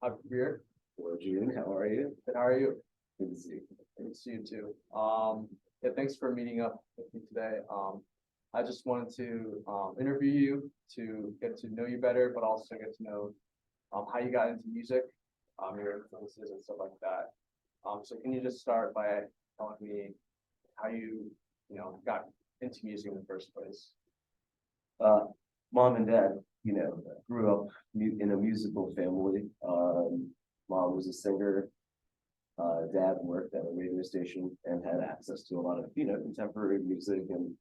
Hi, Prabir. Hello, June. How are you? Good, how are you? Good to see you. Good to see you too. Yeah, thanks for meeting up with me today. I just wanted to interview you to get to know you better, but also get to know how you got into music, your influences and stuff like that. So can you just start by telling me how got into music in the first place? Uh, Mom and dad, grew up in a musical family. Mom was a singer. Dad worked at a radio station and had access to a lot of, contemporary music and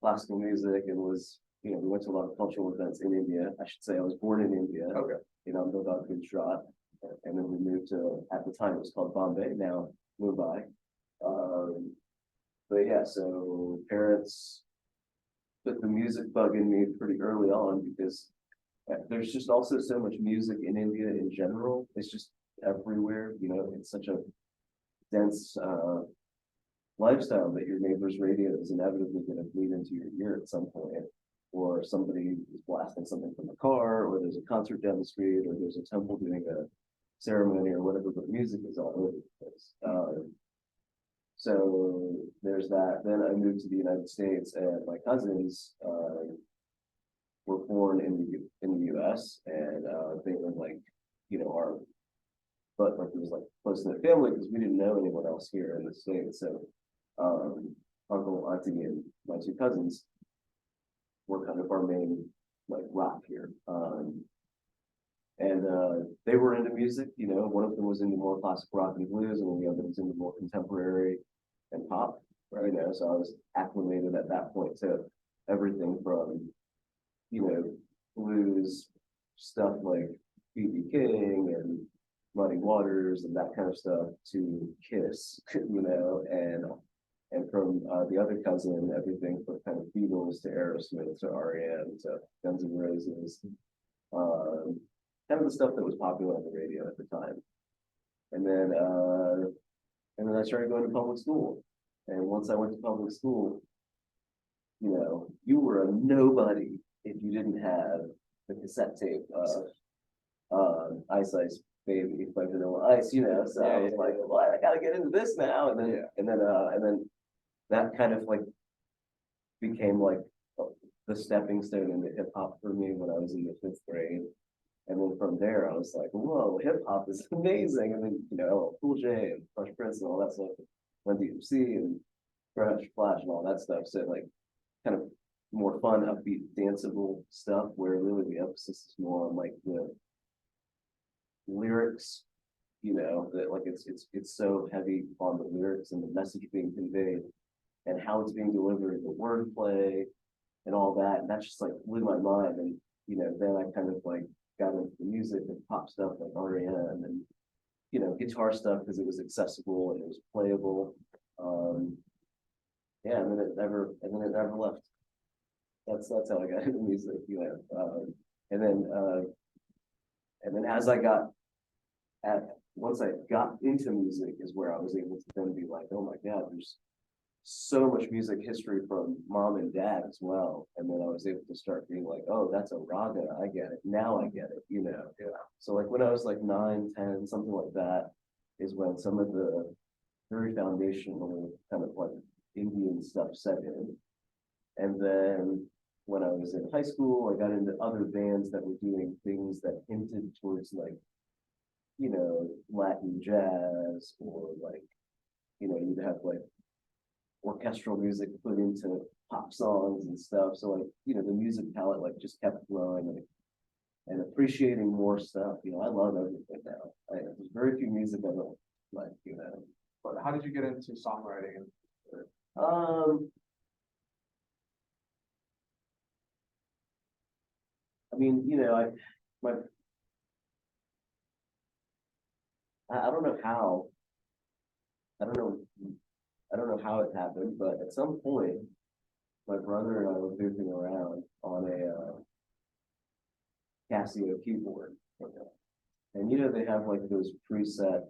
classical music and we went to a lot of cultural events in India. I should say I was born in India, Okay. Mumbai, Gujarat. And then we moved to, at the time it was called Bombay, now Mumbai. Um, but yeah, so parents put the music bug in me pretty early on because there's just also so much music in India in general. It's just everywhere, it's such a dense lifestyle that your neighbor's radio is inevitably going to bleed into your ear at some point, or somebody is blasting something from a car, or there's a concert down the street, or there's a temple doing a ceremony or whatever, but music is all over the place. So there's that. Then I moved to the United States, and my cousins were born in the U.S. and they were like, our but like it was like close to the family because we didn't know anyone else here in the States. So uncle, auntie, and my two cousins were kind of our main like rock here. And they were into music, one of them was into more classic rock and blues, and the other was into more contemporary and pop, right? So I was acclimated at that point to everything from, blues stuff like B.B. King and Muddy Waters and that kind of stuff to Kiss, and from the other cousin, everything from kind of Beatles to Aerosmith to R.E.M. to Guns N' Roses, kind of the stuff that was popular on the radio at the time. And then I started going to public school. And once I went to public school, you were a nobody if you didn't have the cassette tape Ice Ice Baby by Vanilla Ice, So I was like, well, I gotta get into this now. And then that kind of like became like the stepping stone into hip hop for me when I was in the fifth grade. And then from there, I was like, whoa, hip hop is amazing. And then, Cool J and Fresh Prince and all that stuff, Run DMC and Fresh Flash and all that stuff. So, like, kind of more fun, upbeat, danceable stuff where really the emphasis is more on like the lyrics, that like it's so heavy on the lyrics and the message being conveyed and how it's being delivered, the wordplay and all that. And that just like blew my mind. And, then I kind of like got into the music and pop stuff like R.E.M. and guitar stuff because it was accessible and it was playable. Yeah, and then it never left. That's how I got into music, and then as I got at once I got into music is where I was able to then be like, oh my God, there's so much music history from mom and dad as well. And then I was able to start being like, oh, that's a raga. I get it. Now I get it, Yeah. So like when I was like 9, 10, something like that is when some of the very foundational kind of like Indian stuff set in. And then when I was in high school, I got into other bands that were doing things that hinted towards like, Latin jazz or like, you'd have like orchestral music put into pop songs and stuff. So like, the music palette like just kept growing and appreciating more stuff. I love everything now. There's very few music I don't like, But how did you get into songwriting? Um, I mean, my I don't know how. I don't know. I don't know how it happened, but at some point, my brother and I were goofing around on a Casio keyboard. And they have like those preset.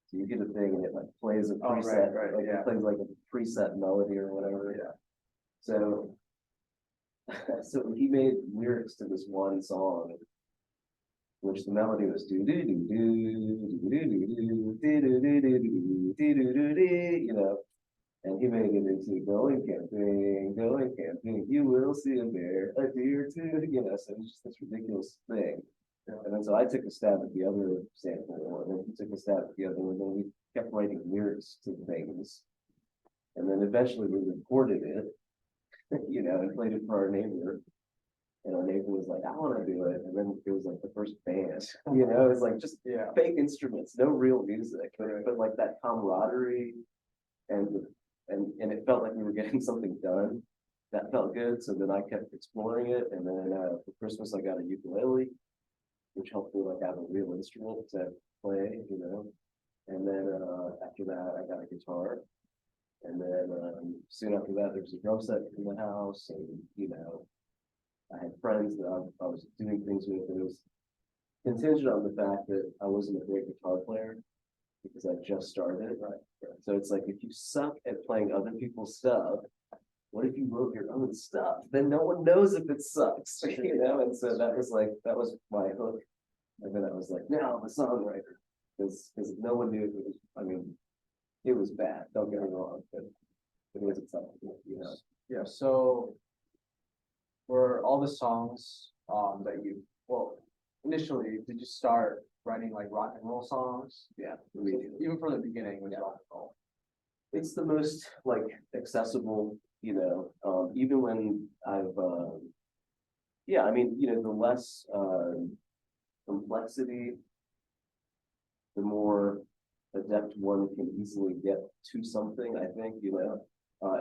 So you get a thing and it like plays a preset, right, like yeah. it plays like a preset melody or whatever. Yeah. So, so he made lyrics to this one song, which the melody was do do do do do do do do do do do do do do do, you know, and he made it into going camping, you will see a bear, a deer too, you know, so it was just this ridiculous thing. And then so I took a stab at the other sample, and then he took a stab at the other, and then we kept writing lyrics to things. And then eventually we recorded it, you know, and played it for our neighbor. And our neighbor was like, I want to do it. And then it was like the first band, you know, it's like just fake instruments, no real music, but like that camaraderie and it felt like we were getting something done. That felt good. So then I kept exploring it. And then for Christmas, I got a ukulele, which helped me like have a real instrument to play, you know. And then after that, I got a guitar. And then soon after that, there was a drum set in the house, and you know, I had friends that I was doing things with, and it was contingent on the fact that I wasn't a great guitar player because I just started. Right. So it's like if you suck at playing other people's stuff, what if you wrote your own stuff? Then no one knows if it sucks, you know. And so that was my hook. And then I was like, now I'm a songwriter because no one knew it was. I mean, it was bad. Don't get me wrong, but it was exciting, you know. Yeah. So, were all the songs that initially did you start writing like rock and roll songs? Yeah, even from the beginning was rock and roll. It's the most like accessible, you know. Even when I've, yeah, I mean, you know, the less complexity, the more adept one can easily get to something, I think, you know.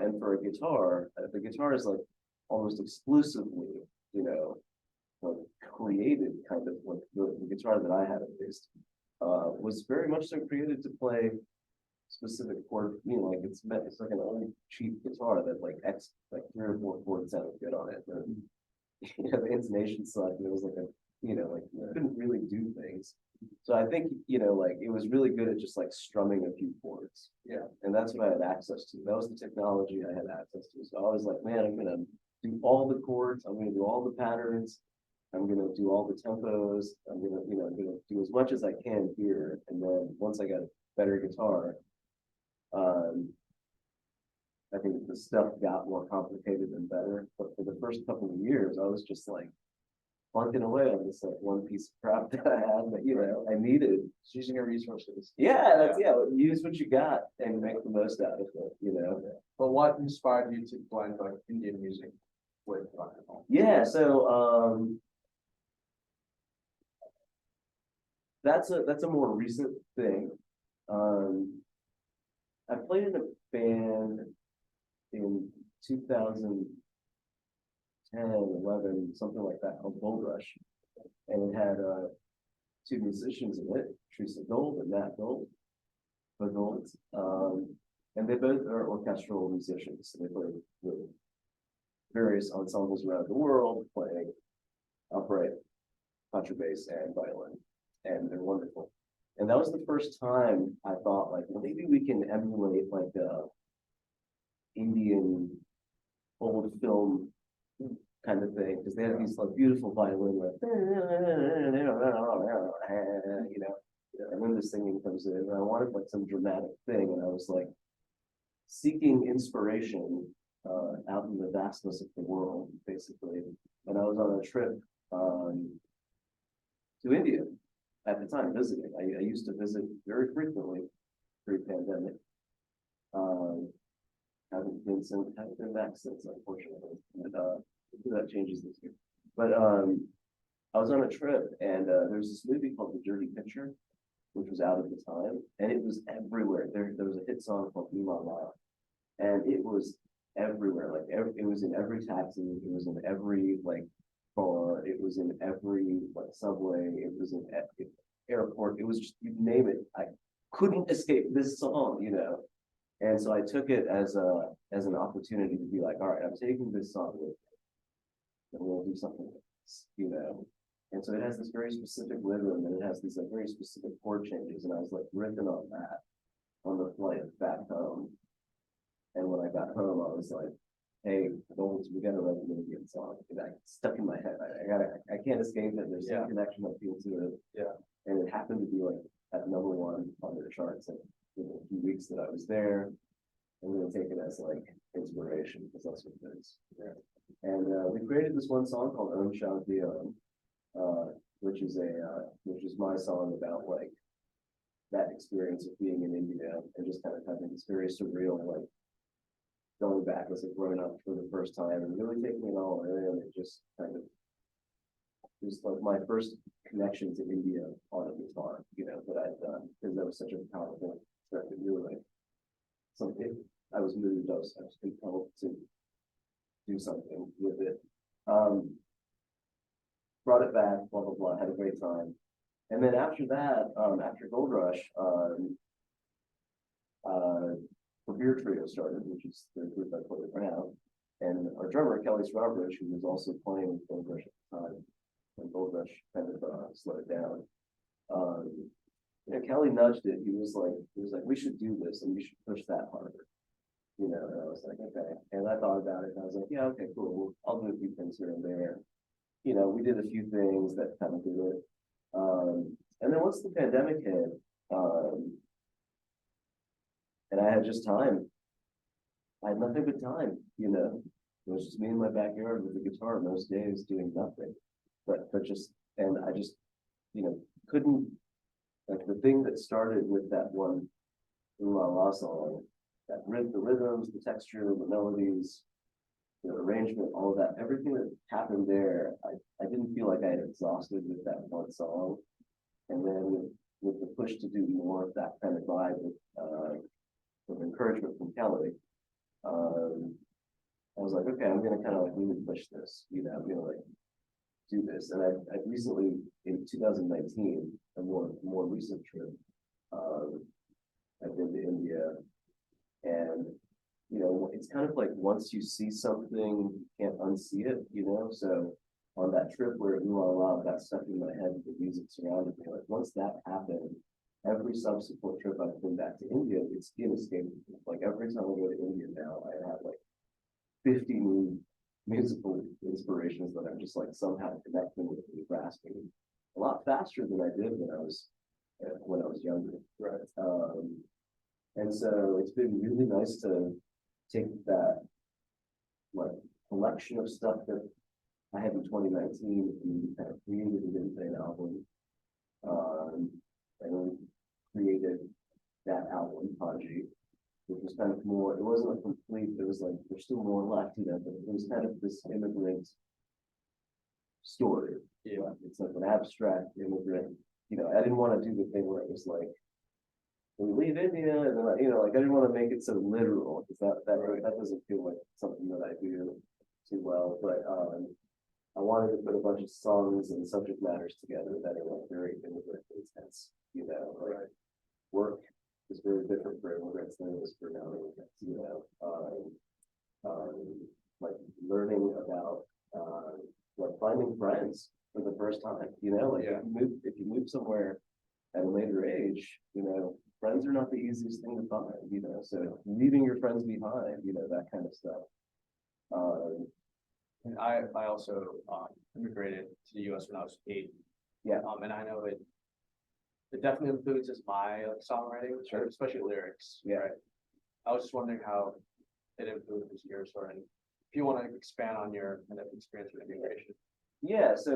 And for a guitar, the guitar is like almost exclusively, you know, like created kind of like the guitar that I had at least was very much so created to play specific chord, you know, like it's like an old cheap guitar that like 3 or 4 chords sounded good on it. But, you know, the intonation sucked, and it was like a, you know, like you couldn't really do things. So I think, you know, like it was really good at just like strumming a few chords. Yeah. And that's what I had access to. That was the technology I had access to. So I was like, man, I'm gonna do all the chords, I'm gonna do all the patterns, I'm gonna do all the tempos, I'm gonna, you know, I'm gonna do as much as I can here. And then once I got a better guitar, I think the stuff got more complicated and better. But for the first couple of years, I was just like plunking away on this like one piece of crap that I had that, you know, I needed. Just using your resources. Yeah, use what you got and make the most out of it, you know. But what inspired you to blend like Indian music with rock and roll? Yeah, so that's a more recent thing. I played in a band in 2010, 11, something like that, called Gold Rush. And it had 2 musicians in it, Teresa Gold and Matt Gold, the Golds. And they both are orchestral musicians. So they play with various ensembles around the world, playing upright, contrabass, and violin. And they're wonderful. And that was the first time I thought, like, well, maybe we can emulate like a Indian old film kind of thing, because they have these like beautiful violin, like, you know, and then the singing comes in, and I wanted like some dramatic thing, and I was like seeking inspiration out in the vastness of the world, basically. And I was on a trip to India at the time, visiting. I used to visit very frequently pre-pandemic. Haven't been back since, unfortunately. And that changes this year. But I was on a trip, and there's this movie called The Dirty Picture, which was out at the time, and it was everywhere. There was a hit song called Iman La, and it was everywhere. Like it was in every taxi, it was in every like bar, it was in every like subway, it was in every airport. It was just, you name it. I couldn't escape this song, you know. And so I took it as an opportunity to be like, all right, I'm taking this song with me, and we'll do something with this, you know. And so it has this very specific rhythm, and it has these like very specific chord changes, and I was like riffing on that on the flight back home. And when I got home, I was like, hey, Gold's, we gotta write an Indian song, and that stuck in my head, I can't escape it, there's Yeah. some connection I feel to it. Yeah. And it happened to be like at #1 on their charts, and a few weeks that I was there, I'm gonna take it as like inspiration, because that's what it is. Yeah. And we created this one song called Om Shanti Om, which is my song about like that experience of being in India and just kind of having this very surreal, like going back as a grown up for the first time and really taking it all in, and it just kind of was like my first connection to India on a guitar, that I'd done, because that was such a powerful start to do like something. I was moved, I was compelled to do something with it. Brought it back, blah, blah, blah, had a great time. And then after that, after Gold Rush, Prabir Trio started, which is the group I played around. And our drummer, Kelly Strawbridge, who was also playing with Gold Rush at the time, when Gold Rush kind of slowed down. Kelly nudged it. He was like, we should do this and we should push that harder. And I was like, okay. And I thought about it and I was like, yeah, okay, cool. I'll do a few things here and there. We did a few things that kind of did it. And then once the pandemic hit, and I had just time, I had nothing but time, it was just me in my backyard with the guitar most days doing nothing, but and I just, couldn't, like the thing that started with that one Ooh La La song, the rhythms, the texture, the melodies, the arrangement, all of that, everything that happened there, I didn't feel like I had exhausted with that one song. And then with the push to do more of that kind of vibe with encouragement from Kelly, I was like, okay, I'm gonna kind of like really push this, I'm gonna like do this. And I recently, in 2019, a more recent trip, I've been to India, and it's kind of like once you see something, you can't unsee it, So on that trip where Ooh La La got stuck in my head, the music surrounded me, like once that happened, every subsequent trip I've been back to India, it's inescapable. Like every time I go to India now, I have like 50 new musical inspirations that I'm just like somehow connecting with and grasping a lot faster than I did when I was younger. Right. And so it's been really nice to take that like collection of stuff that I had in 2019 and kind of created it into an album. And then created that album, Panji, which was kind of more, it wasn't a complete, there was like, there's still more left, but it was kind of this immigrant story. Yeah. It's like an abstract immigrant, I didn't want to do the thing where it was like, we leave India, and then, I didn't want to make it so literal, because that doesn't feel like something that I do too well, but I wanted to put a bunch of songs and subject matters together that are like very immigrant intense, like work is very different for immigrants than it is for non-immigrants, like learning about like finding friends for the first time, like if you move somewhere at a later age, friends are not the easiest thing to find, so leaving your friends behind, that kind of stuff. And I also immigrated to the US when I was 8. Yeah. And I know it definitely influences my like songwriting, Sure. especially lyrics. Yeah. Right. I was just wondering how it influences yours, or and if you want to expand on your kind of experience with immigration. Yeah, so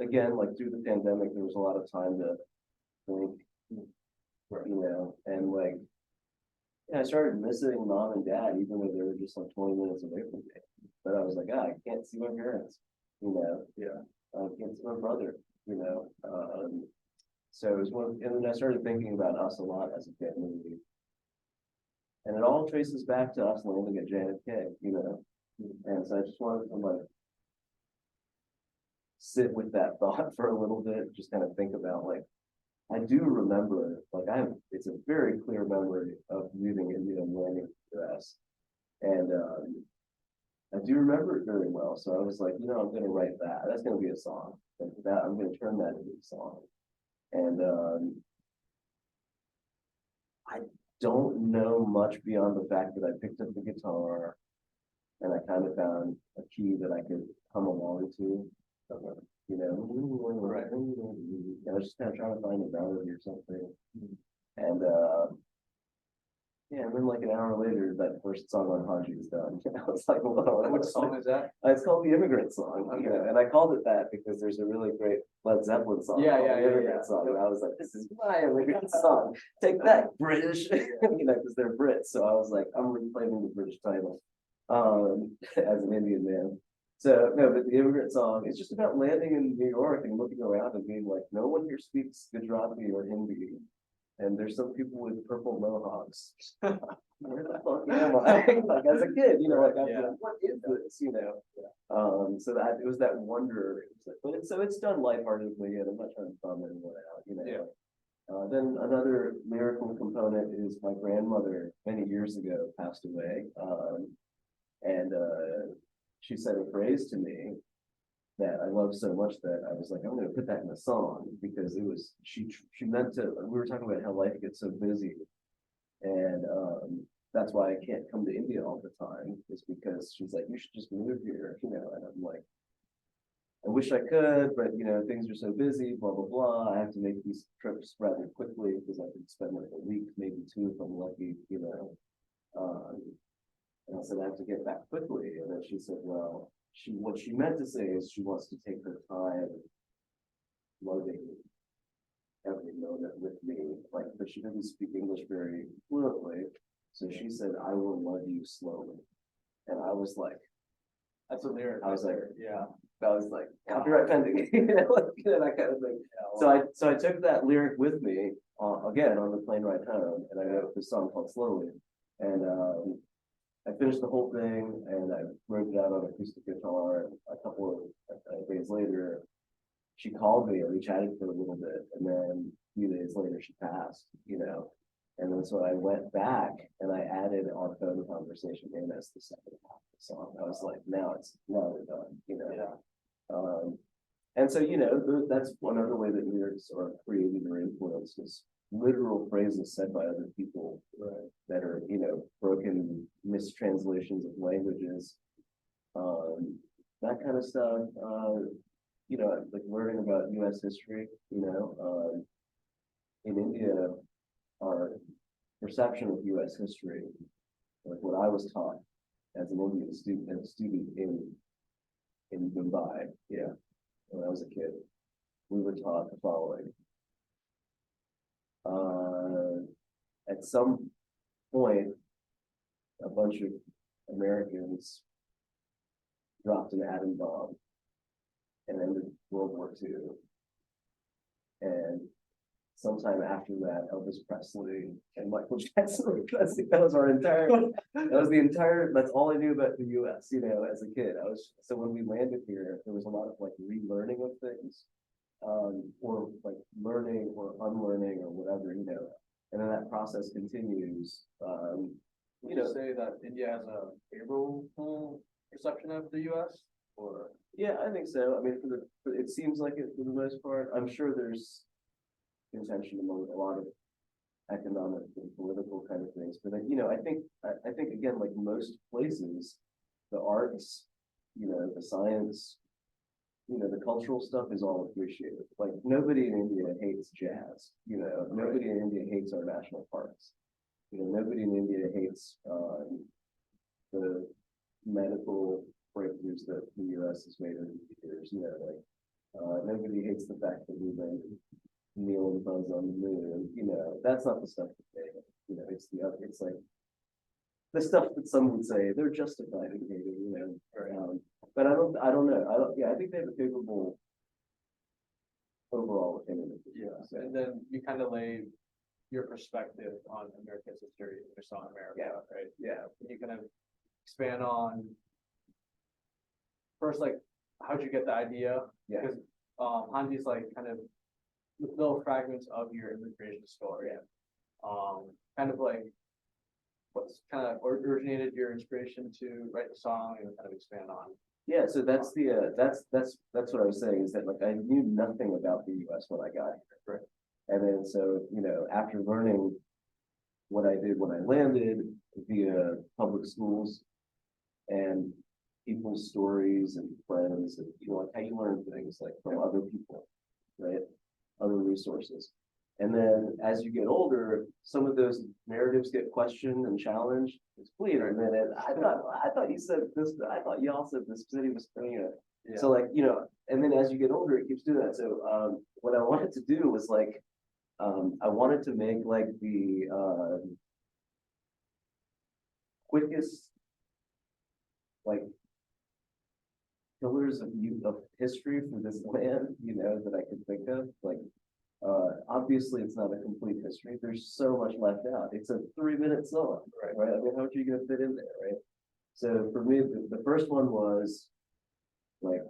again, like through the pandemic, there was a lot of time to think, and like, I started missing mom and dad, even though they were just like 20 minutes away from me. But I was like, I can't see my parents, Yeah. I can't see my brother, so it was and then I started thinking about us a lot as a family. And it all traces back to us landing at JFK, and so I just wanted to like sit with that thought for a little bit, just kind of think about like, I do remember, like it's a very clear memory of leaving India and landing in the US. And I do remember it very well. So I was like, I'm going to write that. That's going to be a song. Like that, I'm going to turn that into a song. And I don't know much beyond the fact that I picked up the guitar and I kind of found a key that I could come along to, you know, Right. and I was just kind of trying to find a melody or something. And yeah, and then like an hour later, that first song on Haji is done. I was like, whoa, Which song is that? it's called The Immigrant Song, you know, and I called it that because there's a really great Led Zeppelin song Yeah, called yeah, The yeah, Immigrant yeah. Song, and I was like, this is my immigrant song. Take that, British, you know, because they're Brits. So I was like, I'm reclaiming the British title as an Indian man. So no, but The Immigrant Song is just about landing in New York and looking around and being like, no one here speaks Gujarati or Hindi. And there's some people with purple mohawks. Where the fuck am I? Like as a kid, you know, like I was Yeah. like, what is this? You know. So that it was that wonder. It was like, but so it's done lightheartedly, and I'm not trying to bum anyone out, you know. Yeah. Then another lyrical component is my grandmother many years ago passed away, and she said a phrase to me that I love so much that I was like, I'm going to put that in a song because it was she meant to. We were talking about how life gets so busy, and that's why I can't come to India all the time. Is because she's like, you should just move here, you know. And I'm like, I wish I could, but you know, things are so busy, blah blah blah. I have to make these trips rather quickly because I could spend like a week, maybe two if I'm lucky, you know. And I said I have to get back quickly, and then she said, well, what she meant to say is she wants to take her time loving every moment with me, like, but she doesn't speak English very fluently. So she said, I will love you slowly. And I was like, That's a lyric. I was like, yeah. I was like, copyright pending, you know, like, that kind of thing. So I took that lyric with me, again, on the plane ride home, and I wrote this song called Slowly. And I finished the whole thing, and I wrote it out on acoustic guitar. A couple of days later, she called me and we chatted for a little bit, and then a few days later she passed, you know. And then so I went back and I added our phone conversation in as the second half of the song. I was like, now we're done, you know. Yeah. And so, you know, that's one other way that lyrics are created or influenced is literal phrases said by other people that are, you know, broken mistranslations of languages, that kind of stuff. You know, like learning about U.S. history, you know, in India, our perception of U.S. history, like what I was taught as an Indian student in Mumbai, yeah, when I was a kid, we were taught the following. At some point, a bunch of Americans dropped an atom bomb and ended World War II. And sometime after that, Elvis Presley and Michael Jackson, that was our entire, that's all I knew about the US, you know, as a kid. So when we landed here, there was a lot of like relearning of things, or like learning or unlearning or whatever, you know, and then that process continues. Would you say that India has a favorable perception of the US? Or yeah, I think so. I mean, it seems like it for the most part. I'm sure there's contention among a lot of economic and political kind of things, but you know, I think again, like most places, the arts, you know, the science, you know, the cultural stuff is all appreciated. Like nobody in India hates jazz, you know, nobody in India hates our national parks, you know, nobody in India hates the medical breakthroughs that the US has made over the years, you know, like nobody hates the fact that we landed Neil and Buzz on the moon, you know, that's not the stuff that they, you know, it's the other, it's like the stuff that some would say they're justified in hating, you know, but I don't know, I think they have a favorable overall opinion of the US. and then you kind of laid your perspective on America's history in your song America, right? Yeah. Can you kind of expand on first, like, how'd you get the idea? Yeah. Because Hanji's like kind of little fragments of your immigration story. Kind of like what's kind of originated your inspiration to write the song and kind of expand on. Yeah, so that's the that's what I was saying is that like I knew nothing about the US when I got here. Right. And then so, you know, after learning what I did when I landed via public schools, and people's stories and friends, and like how you learn things like from other people, right? Other resources. And then as you get older, some of those narratives get questioned and challenged. It's wait a minute, I thought you said this, I thought y'all said this, because he was, so like, and then as you get older, it keeps doing that. So what I wanted to do was like, I wanted to make like the quickest like pillars of history for this land, that I could think of. Like, obviously it's not a complete history. There's so much left out. It's a 3-minute song, right? I mean, how much are you gonna fit in there, right? So for me, the first one was like,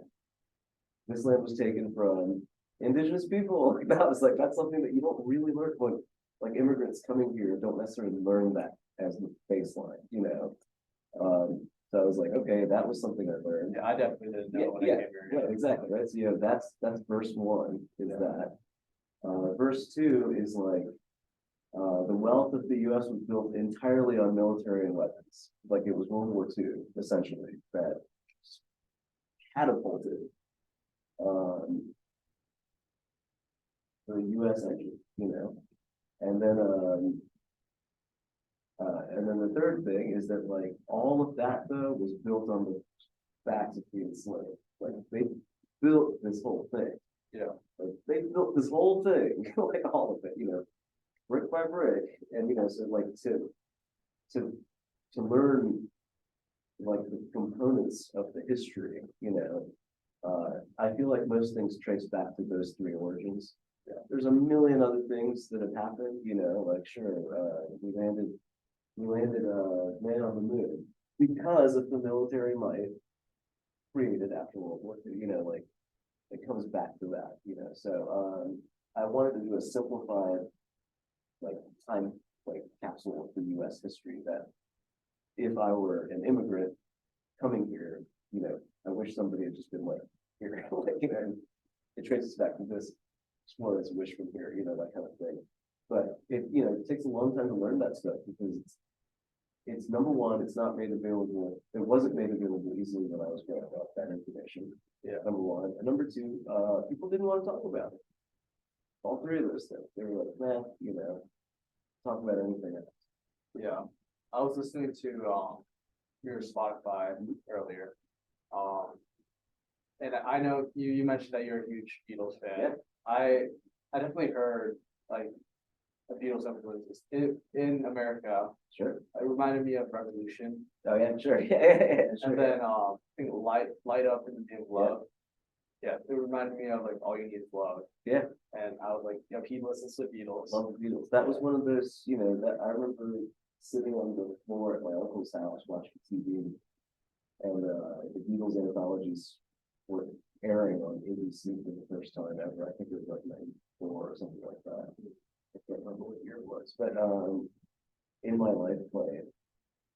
this land was taken from indigenous people. Like, that was like, that's something that you don't really learn when like immigrants coming here don't necessarily learn that as the baseline, so I was like, okay, that was something I learned. Yeah, I definitely didn't know when I came here. Right, exactly, right. So that's verse 1 is that. Verse 2 is like, the wealth of the US was built entirely on military and weapons. Like it was World War II, essentially, that catapulted the US engine, and then the third thing is that like all of that though was built on the backs of the enslaved. Like they built this whole thing. Yeah. Like they built this whole thing, like all of it, brick by brick. And so like to learn like the components of the history, I feel like most things trace back to those 3 origins. Yeah. There's a million other things that have happened, like sure, we landed man on the moon because of the military might created after World War II, like it comes back to that, so I wanted to do a simplified like time like capsule of the US history that if I were an immigrant coming here, I wish somebody had just been like here, like, it traces back to this, explore this wish from here, that kind of thing. But it takes a long time to learn that stuff because it's number one, it's not made available. It wasn't made available easily when I was growing up, that information. Yeah. Number one. And number two, people didn't want to talk about it. All 3 of those things. They were like, nah, talk about anything else. Yeah. I was listening to your Spotify earlier. And I know you mentioned that you're a huge Beatles fan. Yeah. I definitely heard like the Beatles influences in America. Sure. It reminded me of Revolution. Oh yeah, sure. Yeah, sure. And then I think Light Up in the Name of Love. Yeah, it reminded me of like All You Need Is Love. Yeah. And I was like, he listens to the Beatles. Love the Beatles. That was one of those, that I remember sitting on the floor at my uncle's house watching TV, and the Beatles anthologies were airing on ABC for the first time ever. I think it was like 94 or something like that. I can't remember what year it was, but In My Life played,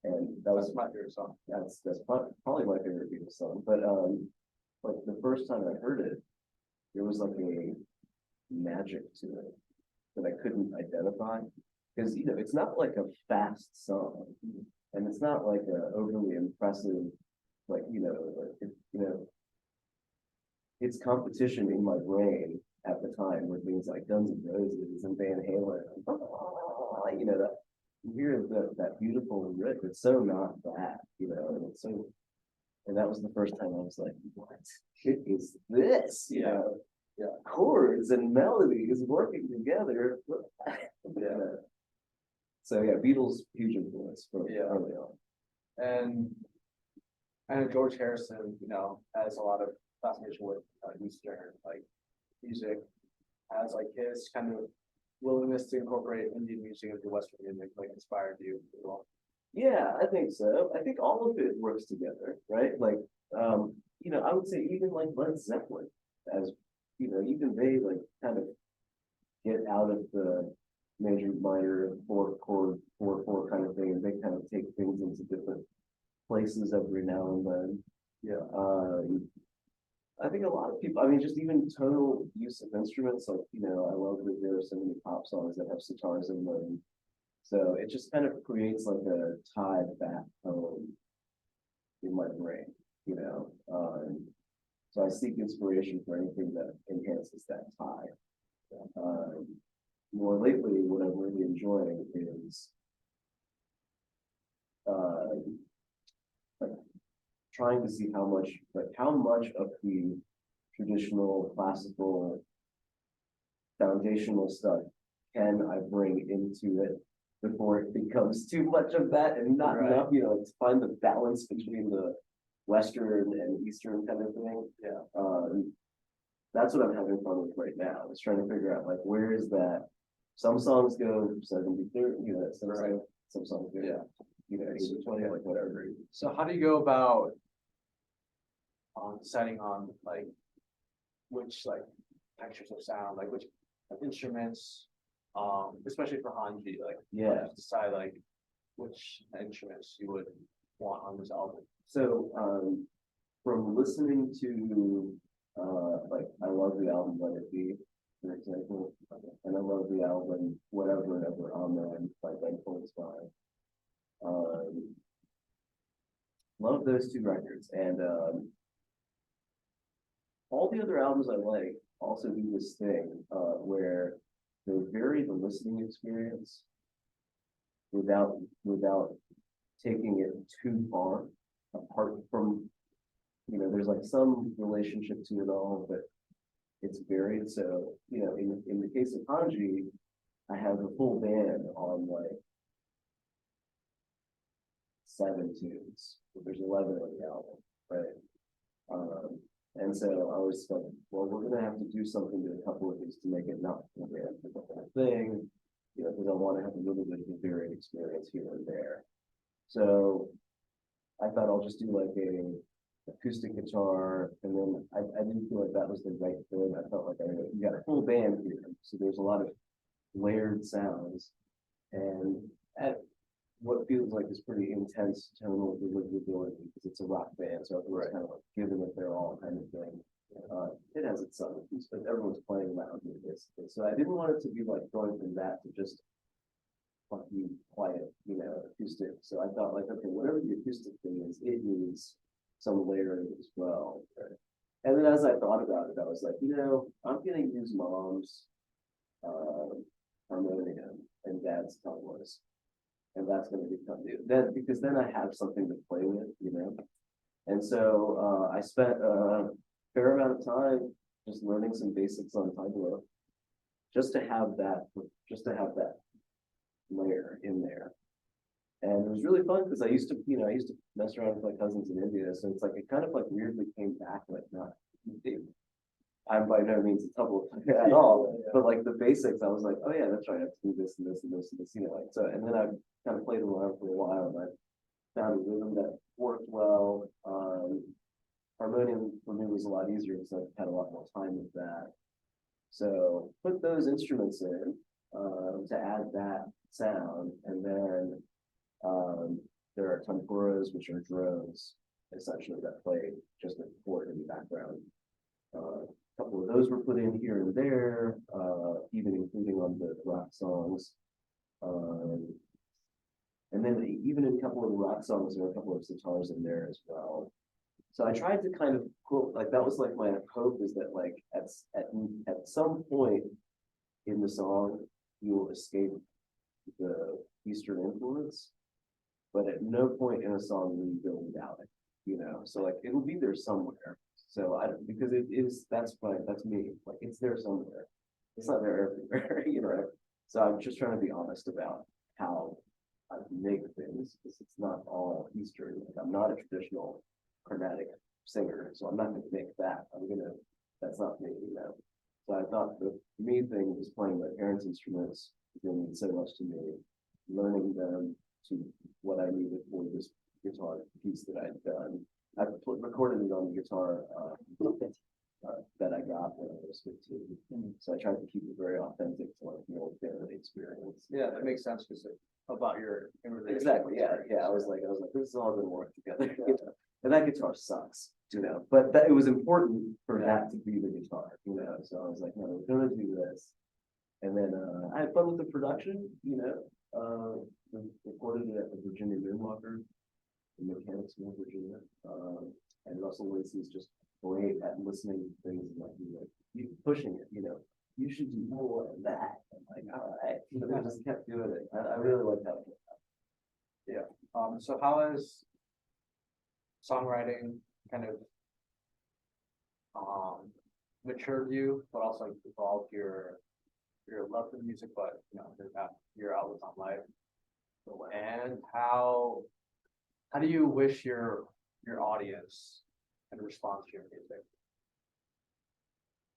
and that's my favorite song. That's probably my favorite Beatles song. But like the first time I heard it, there was like a magic to it that I couldn't identify because it's not like a fast song, and it's not like a overly impressive, like it's competition in my brain at the time with things like Guns N' Roses and Van Halen. That you hear that beautiful riff. It's so not that, and it's so. And that was the first time I was like, what is this? Yeah. Chords and melodies working together. Yeah. So yeah, Beatles huge influence for early on. And George Harrison, has a lot of fascination with Eastern like music, as like his kind of willingness to incorporate Indian music into Western music like inspired you as well. Yeah, I think so. I think all of it works together, right? Like, I would say even like Led Zeppelin, as even they like kind of get out of the major minor 4-chord 4/4 kind of thing, and they kind of take things into different places every now and then. Yeah. I think a lot of people, I mean, just even tonal use of instruments, like, I love that there are so many pop songs that have sitars in them. So it just kind of creates like a tied back home in my brain, you know. So I seek inspiration for anything that enhances that tie. More lately, what I'm really enjoying is like trying to see how much of the traditional classical foundational stuff can I bring into it before it becomes too much of that and not enough, you know, to find the balance between the Western and Eastern kind of thing. Yeah. That's what I'm having fun with right now, is trying to figure out like where is that. Some songs go 70, 30, you know, some songs go, you know, 80, 20, like whatever. So how do you go about deciding on like which like textures of sound, like which instruments, especially for Hanji, like decide like which instruments you would want on this album? So from listening to like I love the album Let It Be, for example, and I love the album Whatever Amen by Ben Folds Five. Love those two records, and all the other albums I like also do this thing where they vary the listening experience without taking it too far apart from, you know, there's like some relationship to it all, but it's varied. So, you know, in the case of Hanji, I have a full band on like 7 tunes, but there's 11 on the album, right? And so I was like, well, we're gonna have to do something to a couple of these to make it not the whole thing, you know, because I want to have a little bit of a varied experience here and there. So I thought I'll just do like a acoustic guitar, and then I didn't feel like that was the right thing. I felt like you got a full band here, so there's a lot of layered sounds, and at what feels like this pretty intense tonal deliverability because it's a rock band, so it was kind of like giving it their all kind of thing. It has its subtleties, but everyone's playing loud with this. So I didn't want it to be like going from that to just fucking quiet, you know, acoustic. So I thought like, okay, whatever the acoustic thing is, it needs some layering as well. Right? And then as I thought about it, I was like, you know, I'm gonna use mom's harmonium and dad's tongueless. And that's going to become new. Then because then I have something to play with, you know. And so I spent a fair amount of time just learning some basics on tableau, just to have that layer in there. And it was really fun because I used to mess around with my cousins in India, so it's like it kind of like weirdly came back, like not. I'm by no means a tableau player at all, but like the basics, I was like, oh yeah, that's right, I have to do this and this and this and this, you know, like so. And then I kind of played around for a while, and I found a rhythm that worked well. Harmonium for me was a lot easier because I had a lot more time with that. So put those instruments in to add that sound, and then there are tanpuras, which are drones, essentially that play just a chord in the background. A couple of those were put in here and there, even including on the rock songs. And then even in a couple of the rock songs, there are a couple of sitars in there as well. So I tried to kind of quote, like that was like my hope is that like at some point in the song, you will escape the Eastern influence, but at no point in a song will you go without it, you know? So like it'll be there somewhere. So because it is, that's me, like it's there somewhere. It's not there everywhere, you know? So I'm just trying to be honest about how I make things, because it's not all Eastern. Like I'm not a traditional Carnatic singer, so I'm not gonna make that. That's not me, you know? So I thought the me thing was playing my parents' instruments, they mean so much to me, learning them to what I needed for this guitar piece that I'd done. I recorded it on the guitar that I got when I was 15. So I tried to keep it very authentic to like the old family experience. Yeah, that makes sense because about your exactly. Yeah. I was like, this is all gonna work together. Yeah. And that guitar sucks, you know. But it was important for that to be the guitar, you know. So I was like, no, we're gonna do this. And then I had fun with the production, you know. Recorded it at the Virginia Moonwalker in Mechanicsville, Virginia. And Russell Lacey's just great at listening to things and like, you pushing it, you should do more of that. I'm like, all right, but I just kept doing it. I really like that. So how has songwriting kind of matured you, but also like, evolved your love for music, but your outlook on life? And how do you wish your audience can respond to your music?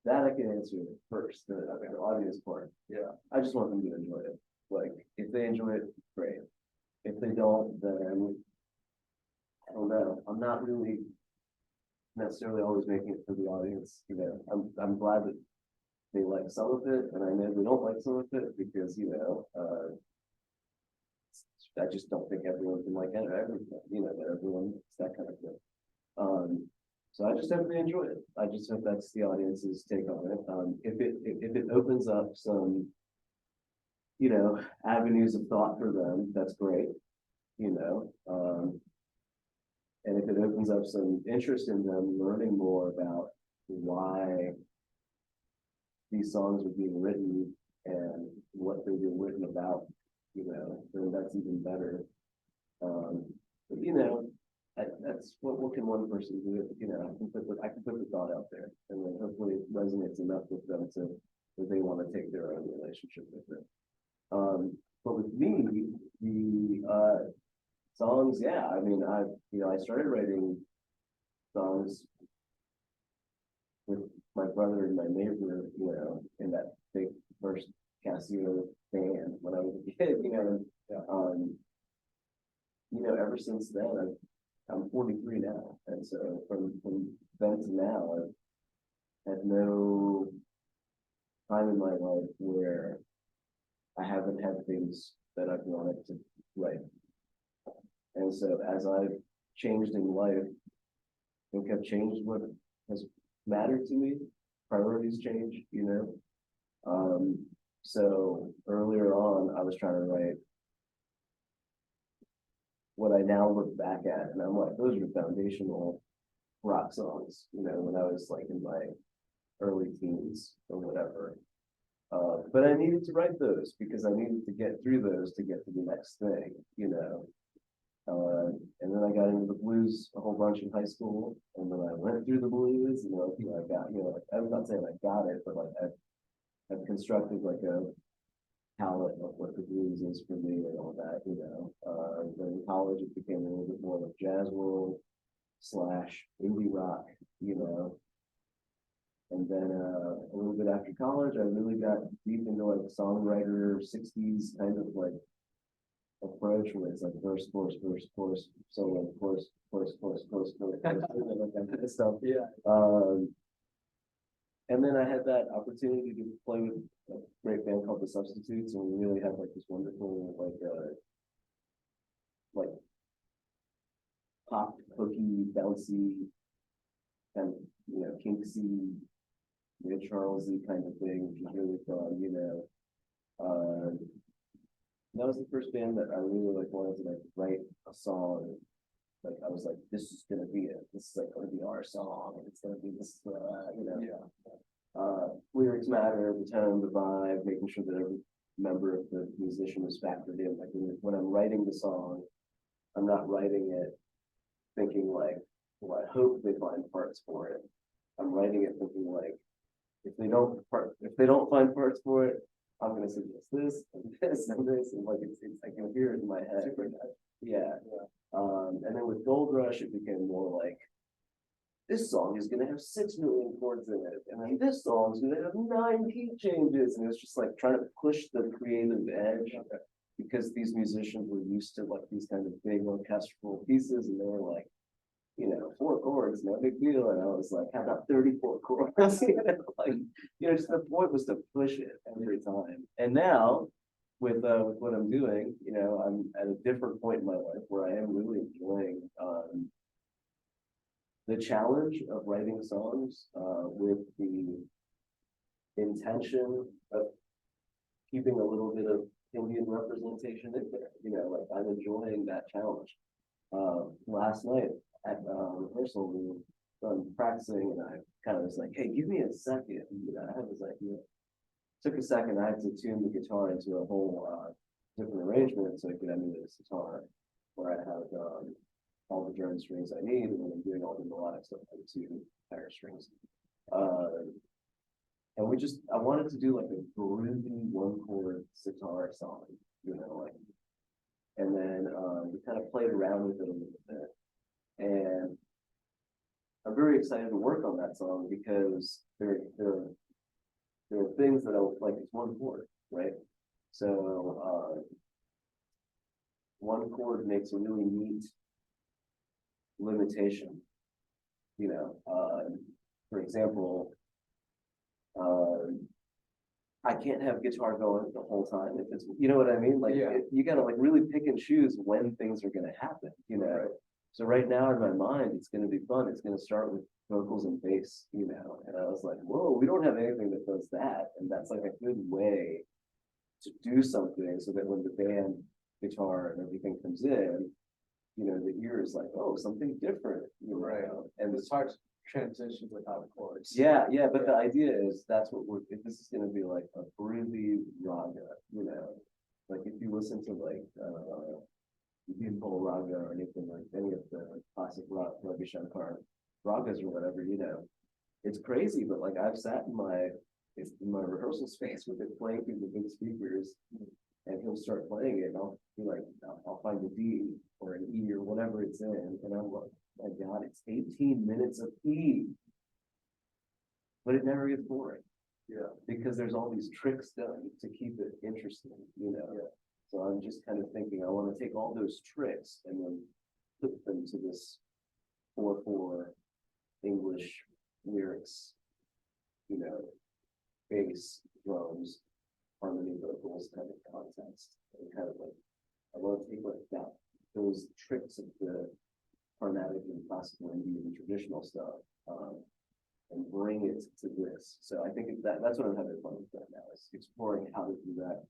That I can answer first, the audience part. Yeah. I just want them to enjoy it. Like, if they enjoy it, great. If they don't, then I don't know. I'm not really necessarily always making it for the audience. I'm glad that they like some of it, and I know they don't like some of it because I just don't think everyone can like everything. That everyone it's that kind of thing. So I just hope they enjoy it. I just hope that's the audience's take on it. If it opens up some, avenues of thought for them, that's great. And if it opens up some interest in them learning more about why these songs are being written and what they're being written about, then that's even better. But that's what can one person do? I can put the thought out there, and then hopefully it resonates enough with them that they want to take their own relationship with it. But with me, the songs, yeah, I mean, I started writing songs with my brother and my neighbor, in that big first Casio band when I was a kid, ever since then, I'm 43 now, and so from then to now, I've had no time in my life where I haven't had things that I've wanted to write. And so as I've changed in life, I think I've changed what has mattered to me. Priorities change, So earlier on, I was trying to write what I now look back at, and I'm like, those are foundational rock songs, when I was like in my early teens or whatever. But I needed to write those because I needed to get through those to get to the next thing, and then I got into the blues a whole bunch in high school, and then I went through the blues, I got, I'm not saying I got it, but like I've constructed like a palette of what the blues is for me and all that, then in college it became a little bit more like jazz world / indie rock, and then a little bit after college, I really got deep into like songwriter 60s kind of like approach where it's like verse, chorus, solo, chorus, that kind of stuff. Yeah. And then I had that opportunity to play with a great band called The Substitutes, and we really had like this wonderful like pop, hooky, bouncy, and kinksy, Charlesy kind of thing, which is really fun. That was the first band that I really like wanted to like write a song. Like I was like, this is gonna be it. This is like gonna be our song. It's gonna be this, lyrics matter, the tone, the vibe, making sure that every member of the musician is factored in. Like when I'm writing the song, I'm not writing it thinking like, well, I hope they find parts for it. I'm writing it thinking like, if they don't find parts for it, I'm gonna suggest this and this and this, and like it's I can hear it in my head. Yeah. And then with Gold Rush, it became more like, this song is gonna have 6 million chords in it, and then this song is gonna have 9 key changes, and it's just like trying to push the creative edge because these musicians were used to like these kind of big orchestral pieces, and they were like, 4 chords, no big deal. And I was like, how about 34 chords? Just the point was to push it every time. And now with what I'm doing, I'm at a different point in my life where I am really enjoying the challenge of writing songs with the intention of keeping a little bit of Indian representation in there. Like I'm enjoying that challenge. last night at, rehearsal, we were done practicing and I kind of was like, hey, give me a second. You know, I was like, took a second, I had to tune the guitar into a whole, different arrangement so I could emulate this guitar where I have, all the German strings I need, and then I'm doing all the melodic stuff on the two higher strings. And I wanted to do like a groovy one chord sitar song, you know, like, and then we kind of played around with it a little bit. And I'm very excited to work on that song because there are things that I like, it's one chord, right? So one chord makes a really neat limitation, you know, for example, I can't have guitar going the whole time if it's, you know what I mean? Like, Yeah. you gotta like really pick and choose when things are gonna happen, you know? Right. So right now in my mind, it's gonna be fun. It's gonna start with vocals and bass, you know? And I was like, whoa, we don't have anything that does that. And that's like a good way to do something so that when the band guitar and everything comes in, you know, the ear is like, oh, something different, you know? Right. And It's hard to transition without chords. yeah, but the idea is that's what if this is gonna be like a groovy raga, you know, like if you listen to like Bimbo raga or anything like any of the classic rock, Ravi Shankar ragas or whatever, you know, it's crazy, but like I've sat in my rehearsal space with it playing through the big speakers, and he'll start playing it, and I'll be like, I'll find a D or an E or whatever it's in, and I'm like, my God, it's 18 minutes of E. But it never gets boring. Yeah. Because there's all these tricks done to keep it interesting, you know. Yeah. So I'm just kind of thinking I want to take all those tricks and then put them to this 4/4 English lyrics, you know, bass, drums, harmony vocals kind of context. And kind of like I want to take like that, those tricks of the Carnatic and classical Indian traditional stuff, and bring it to this. So I think that's what I'm having fun with right now, is exploring how to do that,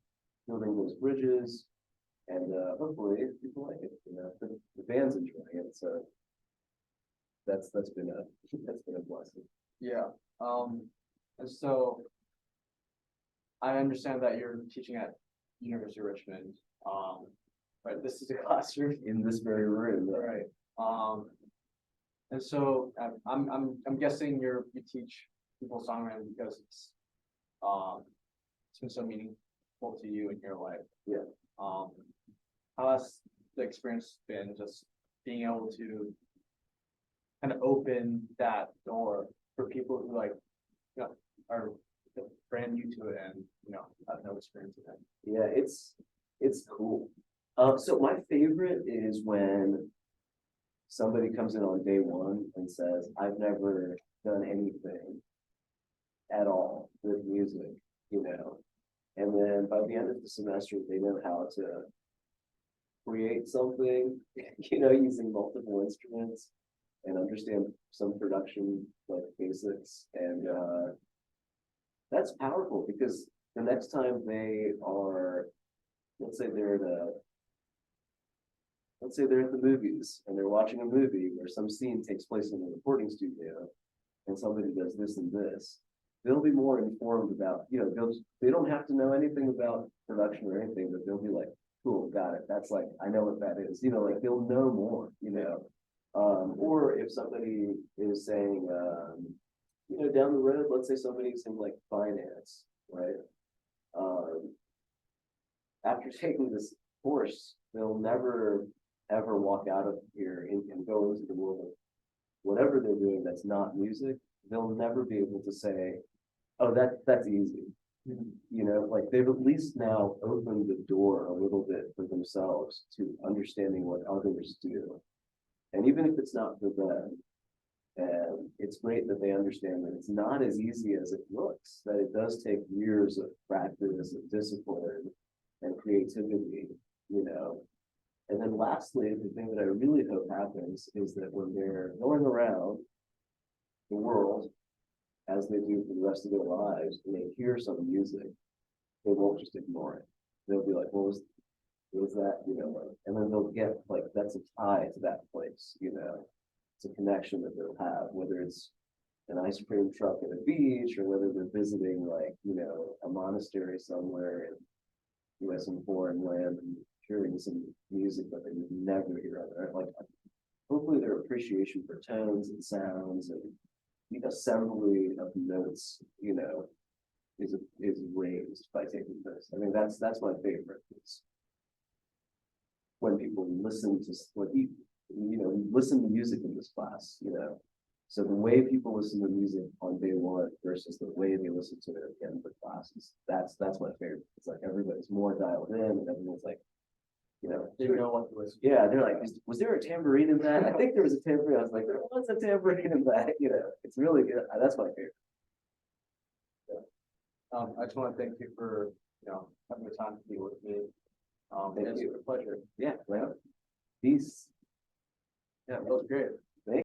building those bridges, and hopefully people like it. You know, the band's enjoying it, so that's been a blessing. Yeah. And so I understand that you're teaching at University of Richmond. Right. This is a classroom. In this very room, Right. And so I'm guessing you teach people songwriting because it's been so meaningful to you in your life. Yeah. How has the experience been just being able to kind of open that door for people who like, you know, are brand new to it and, you know, have no experience with it? Yeah, it's cool. So my favorite is when somebody comes in on day one and says, I've never done anything at all with music, you know, and then by the end of the semester, they know how to create something, you know, using multiple instruments and understand some production like basics. And that's powerful because the next time they are, let's say they're at the movies and they're watching a movie where some scene takes place in a recording studio and somebody does this and this, they'll be more informed about, you know, they don't have to know anything about production or anything, but they'll be like, cool, got it. That's like, I know what that is, you know, like they'll know more, you know. Or if somebody is saying, you know, down the road, let's say somebody's in like finance, right? After taking this course, they'll never ever walk out of here and go into the world of whatever they're doing that's not music. They'll never be able to say, oh, that's easy. You know, like they've at least now opened the door a little bit for themselves to understanding what others do. And even if it's not for them, and it's great that they understand that it's not as easy as it looks, that it does take years of practice and discipline and creativity, you know. And then lastly, the thing that I really hope happens is that when they're going around the world, as they do for the rest of their lives, and they hear some music, they won't just ignore it. They'll be like, what what is that, and then they'll get like, that's a tie to that place, it's a connection that they'll have, whether it's an ice cream truck at a beach, or whether they're visiting like, a monastery somewhere in US and foreign land and hearing some music that they would never hear on earth. Like, hopefully their appreciation for tones and sounds and assembly of notes, is raised by taking this. I mean, that's my favorite. Is when people listen to listen to music in this class, So the way people listen to music on day one versus the way they listen to it at the end of the classes, that's my favorite. It's like everybody's more dialed in and everyone's like, They know what to listen. yeah, they're like, was there a tambourine in that? I think there was a tambourine. I was like, there was a tambourine in that, it's really good. That's my favorite. I just want to thank you for, having the time to be with me. Thank It's you. a pleasure. Yeah, well, peace. Yeah, that was great.